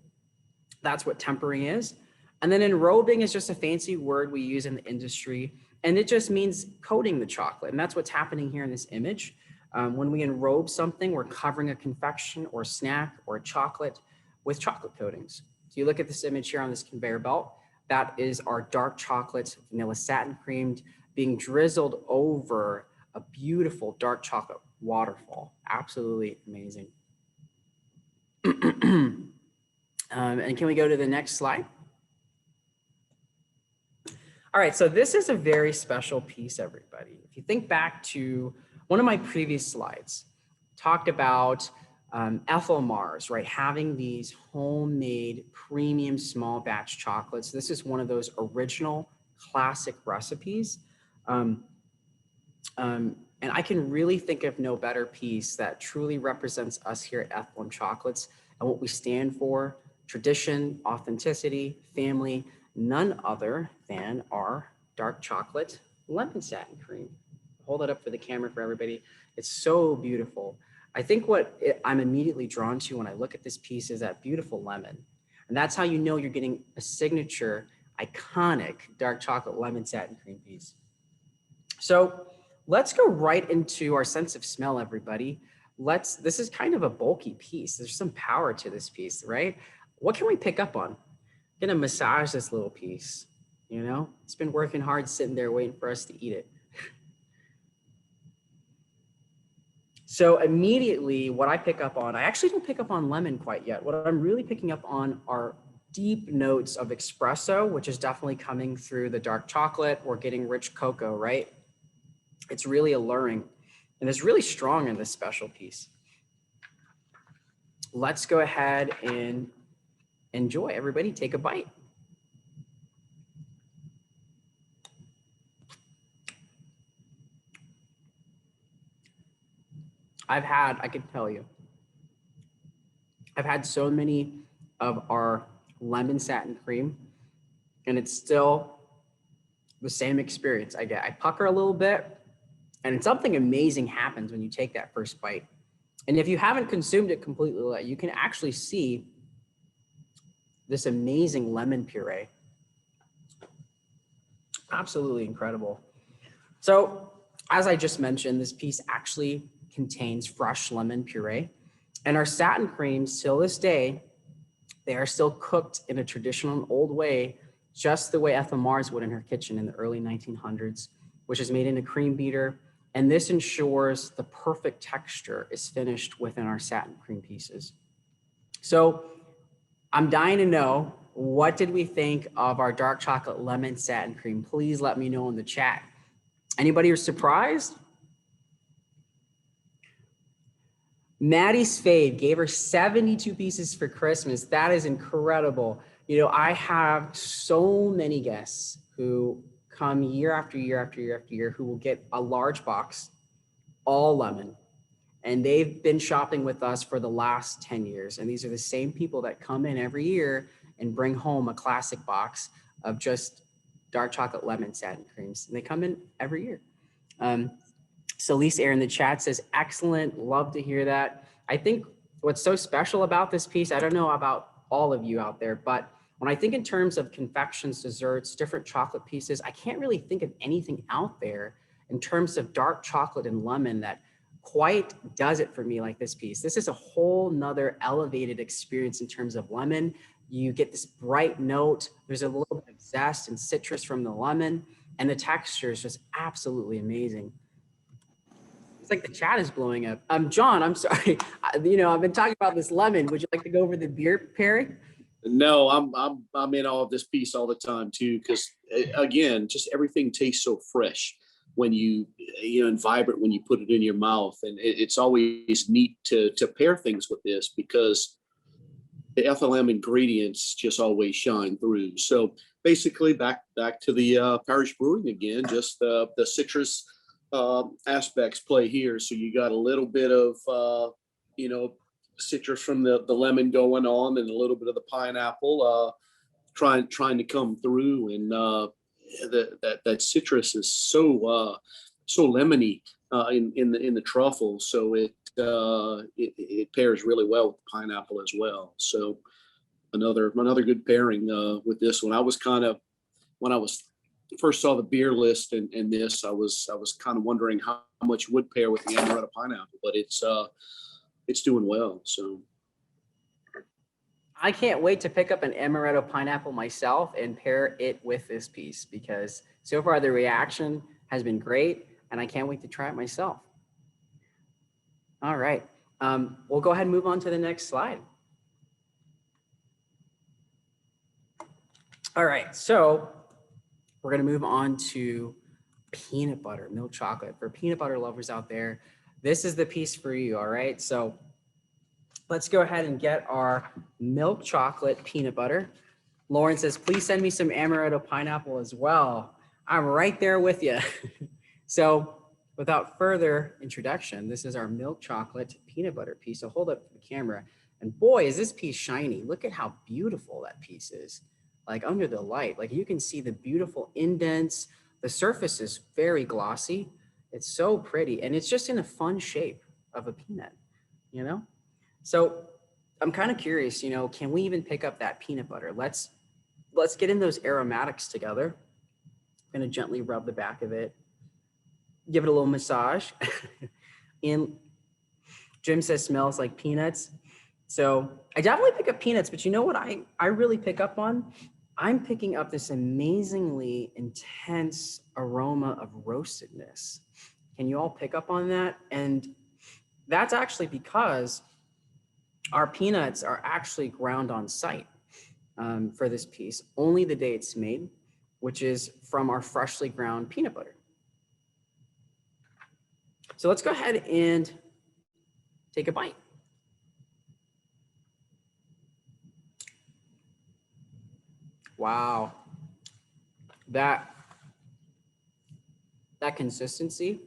that's what tempering is. And then enrobing is just a fancy word we use in the industry. And it just means coating the chocolate. And that's what's happening here in this image. When we enrobe something, we're covering a confection or snack or a chocolate with chocolate coatings. So you look at this image here on this conveyor belt, that is our dark chocolate, vanilla satin creamed, being drizzled over a beautiful dark chocolate waterfall. Absolutely amazing. And can we go to the next slide? All right, so this is a very special piece, everybody. If you think back to one of my previous slides, talked about Ethel Mars, right? Having these homemade premium small batch chocolates. This is one of those original classic recipes. And I can really think of no better piece that truly represents us here at Ethel Chocolates and what we stand for: tradition, authenticity, family, none other than our dark chocolate lemon satin cream. Hold it up for the camera for everybody. It's so beautiful. I think I'm immediately drawn to when I look at this piece is that beautiful lemon. And that's how you know you're getting a signature, iconic dark chocolate lemon satin cream piece. So let's go right into our sense of smell, everybody. This is kind of a bulky piece. There's some power to this piece, right? What can we pick up on? I'm gonna massage this little piece, you know? It's been working hard sitting there waiting for us to eat it. So immediately what I pick up on, I actually don't pick up on lemon quite yet. What I'm really picking up on are deep notes of espresso, which is definitely coming through the dark chocolate. We're getting rich cocoa, right? It's really alluring and it's really strong in this special piece. Let's go ahead and enjoy. Everybody take a bite. I can tell you, I've had so many of our lemon satin cream and it's still the same experience I get. I pucker a little bit and something amazing happens when you take that first bite. And if you haven't consumed it completely yet, you can actually see this amazing lemon puree. Absolutely incredible. So as I just mentioned, this piece actually contains fresh lemon puree. And our satin creams, till this day, they are still cooked in a traditional old way, just the way Ethel Mars would in her kitchen in the early 1900s, which is made in a cream beater. And this ensures the perfect texture is finished within our satin cream pieces. So I'm dying to know, what did we think of our dark chocolate lemon satin cream? Please let me know in the chat. Anybody who's surprised? Maddie's fave gave her 72 pieces for Christmas. That is incredible. You know, I have so many guests who come year after year after year after year who will get a large box, all lemon. And they've been shopping with us for the last 10 years. And these are the same people that come in every year and bring home a classic box of just dark chocolate lemon satin creams. And they come in every year. So Lisa Air in the chat says, excellent, love to hear that. I think what's so special about this piece, I don't know about all of you out there, but when I think in terms of confections, desserts, different chocolate pieces, I can't really think of anything out there in terms of dark chocolate and lemon that quite does it for me like this piece. This is a whole nother elevated experience in terms of lemon. You get this bright note. There's a little bit of zest and citrus from the lemon, and the texture is just absolutely amazing. It's like the chat is blowing up. John, I'm sorry. You know, I've been talking about this lemon. Would you like to go over the beer pairing? No, I'm in all of this piece all the time too, because again, just everything tastes so fresh when you know, and vibrant when you put it in your mouth, and it's always neat to pair things with this because the FLM ingredients just always shine through. So basically, back to the Parish Brewing again. Just the citrus aspects play here. So you got a little bit of you know, citrus from the lemon going on, and a little bit of the pineapple trying to come through, and that citrus is so lemony in the truffle, so it pairs really well with the pineapple as well. So another good pairing with this one. I was kind of, when I was first saw the beer list and this, I was kind of wondering how much would pair with the amaretto pineapple, but it's doing well. So I can't wait to pick up an amaretto pineapple myself and pair it with this piece, because so far the reaction has been great and I can't wait to try it myself. All right, we'll go ahead and move on to the next slide. All right, so we're gonna move on to peanut butter, milk chocolate. For peanut butter lovers out there, this is the piece for you, all right? So let's go ahead and get our milk chocolate peanut butter. Lauren says, please send me some amaretto pineapple as well. I'm right there with you. So without further introduction, this is our milk chocolate peanut butter piece. So hold up the camera, and boy, is this piece shiny. Look at how beautiful that piece is. Like under the light, like you can see the beautiful indents. The surface is very glossy. It's so pretty, and it's just in a fun shape of a peanut, you know? So I'm kind of curious, you know, can we even pick up that peanut butter? Let's get in those aromatics together. I'm gonna gently rub the back of it, give it a little massage. And Jim says smells like peanuts. So I definitely pick up peanuts, but you know what I really pick up on? I'm picking up this amazingly intense aroma of roastedness. Can you all pick up on that? And that's actually because our peanuts are actually ground on site for this piece, only the day it's made, which is from our freshly ground peanut butter. So let's go ahead and take a bite. Wow, that consistency,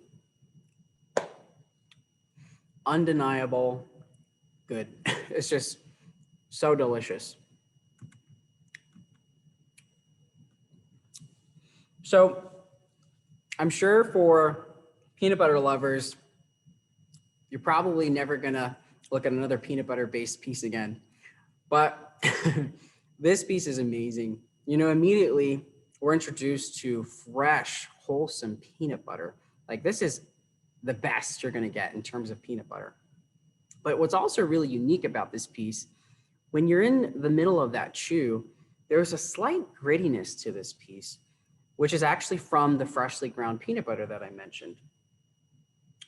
undeniable good. It's just so delicious. So I'm sure for peanut butter lovers, you're probably never gonna look at another peanut butter based piece again, but this piece is amazing. You know, immediately we're introduced to fresh, wholesome peanut butter. Like this is the best you're gonna get in terms of peanut butter. But what's also really unique about this piece, when you're in the middle of that chew, there's a slight grittiness to this piece, which is actually from the freshly ground peanut butter that I mentioned.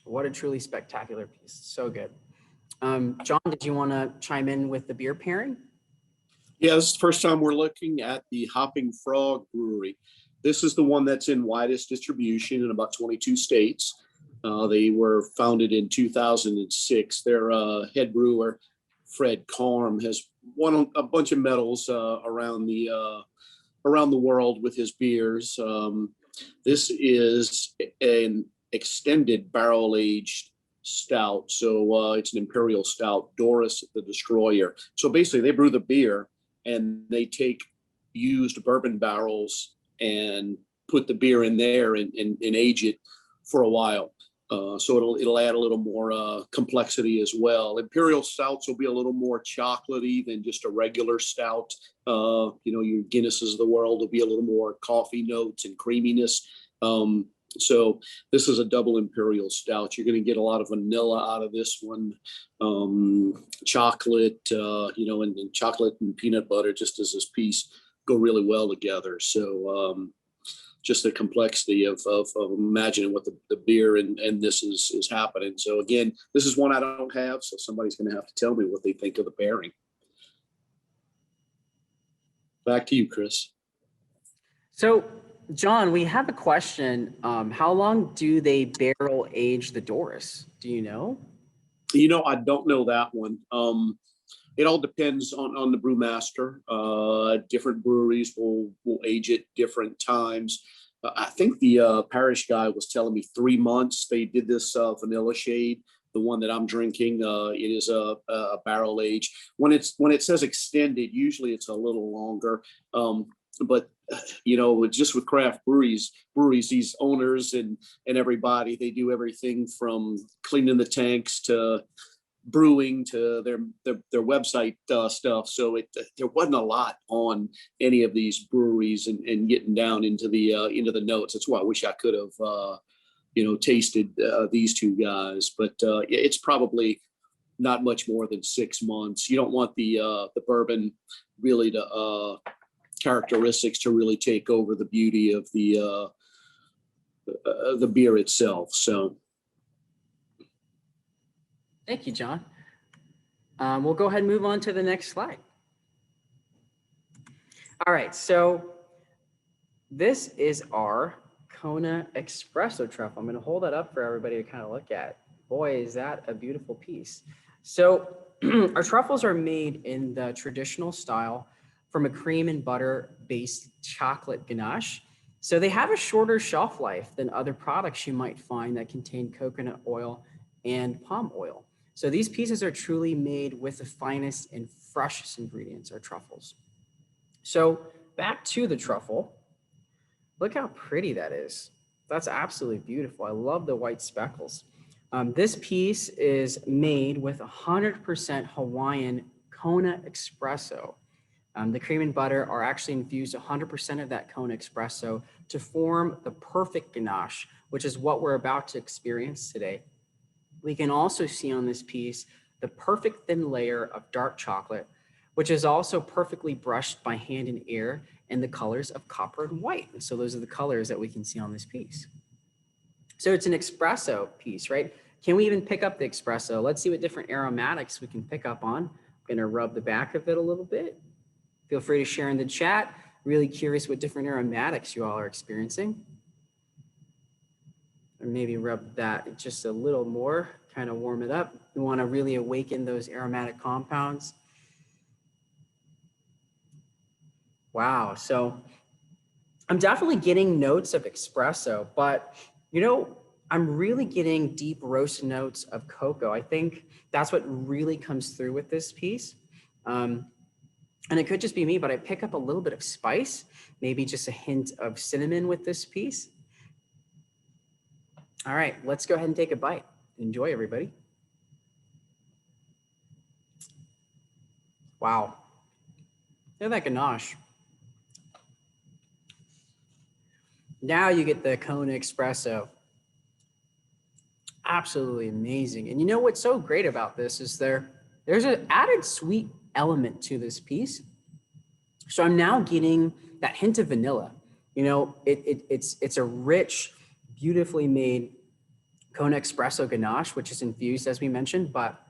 What a truly spectacular piece. So good. John, did you want to chime in with the beer pairing? Yeah, this is the first time we're looking at the Hopping Frog Brewery. This is the one that's in widest distribution in about 22 states. They were founded in 2006. Their head brewer, Fred Karm, has won a bunch of medals around the world with his beers. This is an extended barrel-aged stout. So it's an imperial stout, Doris the Destroyer. So basically they brew the beer and they take used bourbon barrels and put the beer in there and age it for a while. So it'll add a little more complexity as well. Imperial stouts will be a little more chocolatey than just a regular stout. You know, your Guinnesses of the world will be a little more coffee notes and creaminess. So this is a double imperial stout. You're going to get a lot of vanilla out of this one, chocolate, you know, and chocolate and peanut butter, just as this piece, go really well together. So just the complexity of imagining what the beer and this is happening. So again, this is one I don't have, so somebody's going to have to tell me what they think of the pairing. Back to you, Chris. So, John, we have a question. How long do they barrel age the Doris? Do you know? You know, I don't know that one. It all depends on the brewmaster. Different breweries will age it different times. I think the Parish guy was telling me 3 months. They did this vanilla shade, the one that I'm drinking. It is a barrel age. When it says extended, usually it's a little longer. But you know, just with craft breweries, these owners and everybody, they do everything from cleaning the tanks to brewing to their website stuff. So there wasn't a lot on any of these breweries and getting down into the notes. That's why I wish I could have you know, tasted these two guys. But it's probably not much more than 6 months. You don't want the bourbon really to characteristics to really take over the beauty of the beer itself. So. Thank you, John. We'll go ahead and move on to the next slide. All right, so this is our KONA Espresso Truffle. I'm going to hold that up for everybody to kind of look at. Boy, is that a beautiful piece. So our truffles are made in the traditional style from a cream and butter based chocolate ganache. So they have a shorter shelf life than other products you might find that contain coconut oil and palm oil. So these pieces are truly made with the finest and freshest ingredients, our truffles. So back to the truffle. Look how pretty that is. That's absolutely beautiful. I love the white speckles. This piece is made with 100% Hawaiian KONA espresso. The cream and butter are actually infused 100% of that KONA espresso to form the perfect ganache, which is what we're about to experience today. We can also see on this piece the perfect thin layer of dark chocolate, which is also perfectly brushed by hand and air in the colors of copper and white. And so those are the colors that we can see on this piece. So it's an espresso piece, right? Can we even pick up the espresso? Let's see what different aromatics we can pick up on. I'm gonna rub the back of it a little bit. Feel free to share in the chat. Really curious what different aromatics you all are experiencing. Or maybe rub that just a little more, kind of warm it up. We want to really awaken those aromatic compounds. Wow, so I'm definitely getting notes of espresso, but you know, I'm really getting deep roast notes of cocoa. I think that's what really comes through with this piece. And it could just be me, but I pick up a little bit of spice, maybe just a hint of cinnamon with this piece. All right, let's go ahead and take a bite. Enjoy, everybody. Wow. Look at that ganache. Now you get the KONA espresso. absolutely amazing. And you know what's so great about this is there's an added sweet element to this piece. So I'm now getting that hint of vanilla. You know, it's a rich, beautifully made KONA espresso ganache, which is infused, as we mentioned, but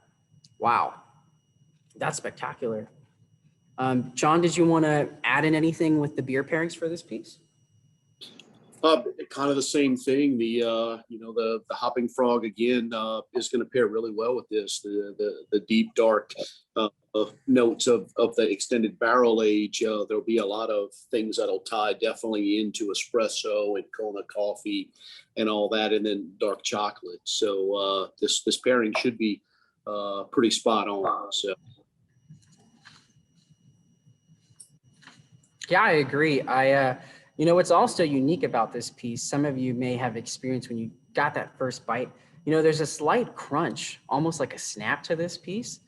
wow, that's spectacular. John, did you want to add in anything with the beer pairings for this piece? Kind of the same thing. The hopping frog again is going to pair really well with this. The deep dark notes of the extended barrel age. There'll be a lot of things that'll tie definitely into espresso and Kona coffee and all that, and then dark chocolate. So this pairing should be pretty spot on. So. Yeah, I agree. You know, what's also unique about this piece, some of you may have experienced when you got that first bite, you know, there's a slight crunch, almost like a snap to this piece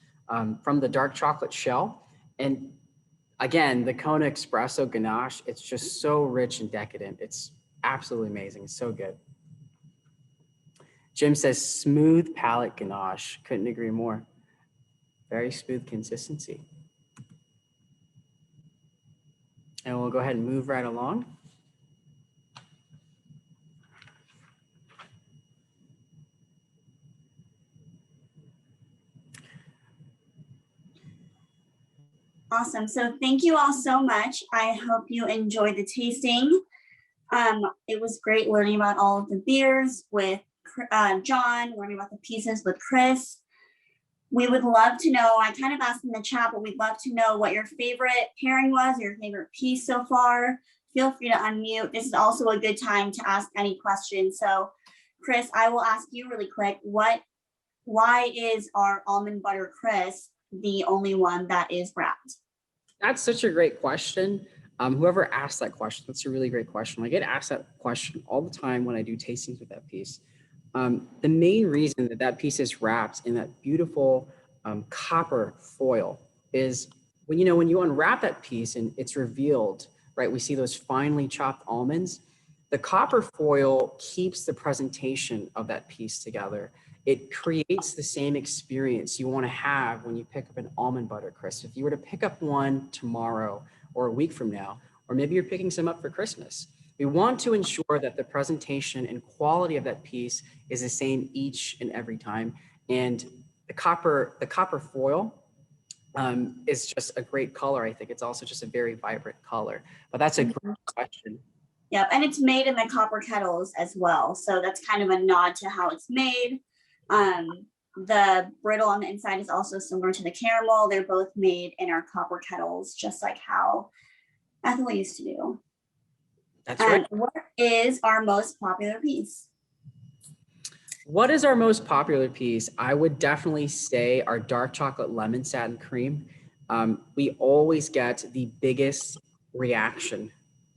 from the dark chocolate shell. And again, the Kona espresso ganache, it's just so rich and decadent. It's absolutely amazing. It's so good. Jim says smooth palate ganache. Couldn't agree more. Very smooth consistency. And we'll go ahead and move right along. Awesome. So thank you all so much. I hope you enjoyed the tasting. It was great learning about all of the beers with John, learning about the pieces with Chris. We would love to know, I kind of asked in the chat, but we'd love to know what your favorite pairing was, your favorite piece so far. Feel free to unmute. This is also a good time to ask any questions. So Chris, I will ask you really quick, why is our almond butter crisp the only one that is wrapped? That's such a great question. Whoever asked that question, that's a really great question. I get asked that question all the time when I do tastings with that piece. The main reason that piece is wrapped in that beautiful copper foil is when you unwrap that piece and it's revealed, right? We see those finely chopped almonds. The copper foil keeps the presentation of that piece together. It creates the same experience you want to have when you pick up an almond butter crisp. If you were to pick up one tomorrow or a week from now, or maybe you're picking some up for Christmas, we want to ensure that the presentation and quality of that piece is the same each and every time. And the copper foil is just a great color. I think it's also just a very vibrant color, but that's a great question. Yep, and it's made in the copper kettles as well. So that's kind of a nod to how it's made. The brittle on the inside is also similar to the caramel. They're both made in our copper kettles, just like how Ethel used to do. That's right. What is our most popular piece? What is our most popular piece? I would definitely say our dark chocolate lemon satin cream. We always get the biggest reaction,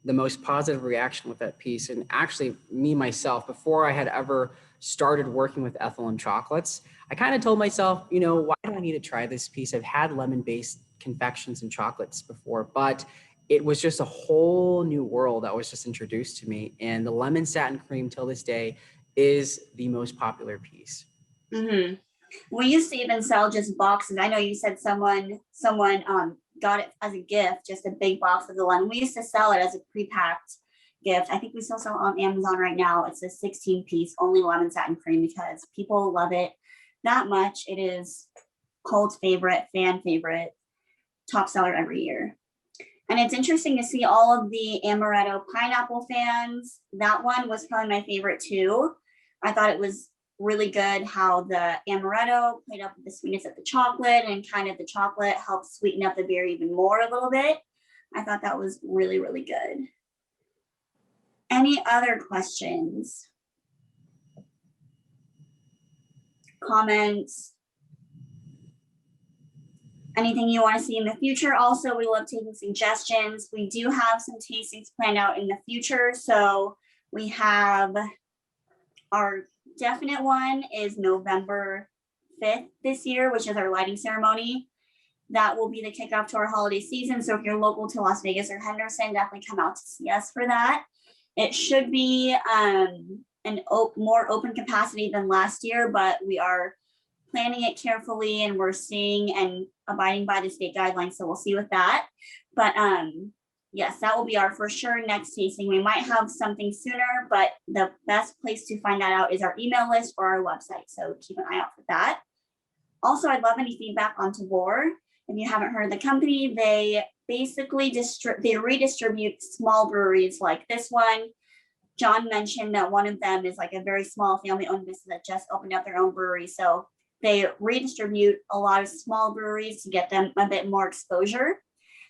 the most positive reaction with that piece. And actually, me, myself, before I had ever started working with Ethel and chocolates, I kind of told myself, why do I need to try this piece? I've had lemon-based confections and chocolates before, but it was just a whole new world that was just introduced to me. And the lemon satin cream till this day is the most popular piece. Mm-hmm. We used to even sell just boxes. I know you said someone got it as a gift, just a big box of the lemon. We used to sell it as a pre-packed gift. I think we still sell it on Amazon right now. It's a 16-piece only lemon satin cream because people love it that much. It is cult favorite, fan favorite, top seller every year. And it's interesting to see all of the amaretto pineapple fans. That one was probably my favorite too. I thought it was really good how the amaretto played up with the sweetness of the chocolate, and kind of the chocolate helped sweeten up the beer even more a little bit. I thought that was really, really good. Any other questions? Comments? Anything you want to see in the future? Also, we love taking suggestions. We do have some tastings planned out in the future. So we have our definite one is November 5th this year, which is our lighting ceremony. That will be the kickoff to our holiday season. So if you're local to Las Vegas or Henderson, definitely come out to see us for that. It should be an more open capacity than last year, but we are planning it carefully and we're seeing and abiding by the state guidelines. So we'll see with that. But yes, that will be our for sure next tasting. We might have something sooner, but the best place to find that out is our email list or our website. So keep an eye out for that. Also, I'd love any feedback on Tavor. If you haven't heard of the company, they basically redistribute small breweries like this one. John mentioned that one of them is like a very small family-owned business that just opened up their own brewery. So they redistribute a lot of small breweries to get them a bit more exposure.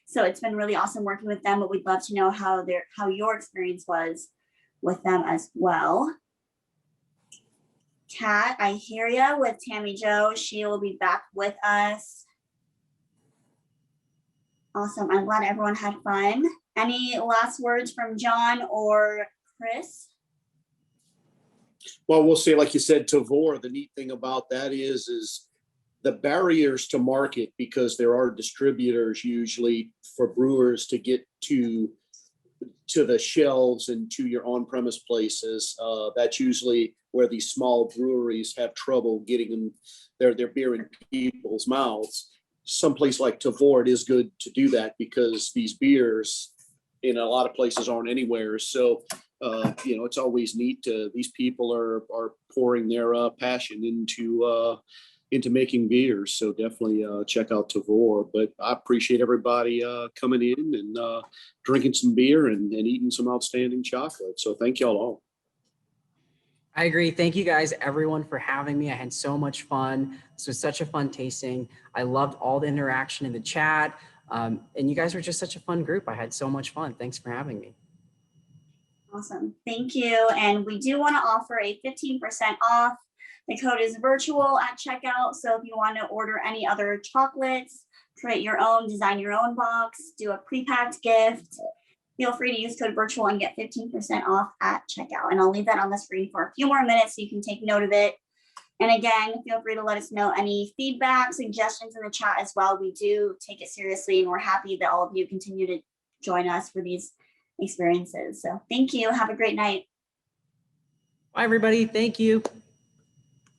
So it's been really awesome working with them, but we'd love to know how your experience was with them as well. Kat, I hear you with Tammy Jo. She will be back with us. Awesome. I'm glad everyone had fun. Any last words from John or Chris? Well, we'll say, like you said, Tavor, the neat thing about that is the barriers to market, because there are distributors usually for brewers to get to the shelves and to your on-premise places. That's usually where these small breweries have trouble getting them their beer in people's mouths. Someplace like Tavor, it is good to do that because these beers in a lot of places aren't anywhere. So, it's always neat these people are pouring their passion into making beers. So definitely check out Tavor. But I appreciate everybody coming in and drinking some beer and eating some outstanding chocolate. So thank y'all all. I agree. Thank you guys, everyone, for having me. I had so much fun. This was such a fun tasting. I loved all the interaction in the chat. And you guys were just such a fun group. I had so much fun. Thanks for having me. Awesome. Thank you. And we do want to offer a 15% off. The code is virtual at checkout. So if you want to order any other chocolates, create your own, design your own box, do a pre-packed gift, feel free to use code virtual and get 15% off at checkout. And I'll leave that on the screen for a few more minutes so you can take note of it. And again, feel free to let us know any feedback, suggestions in the chat as well. We do take it seriously and we're happy that all of you continue to join us for these experiences. So thank you. Have a great night. Bye, everybody. Thank you.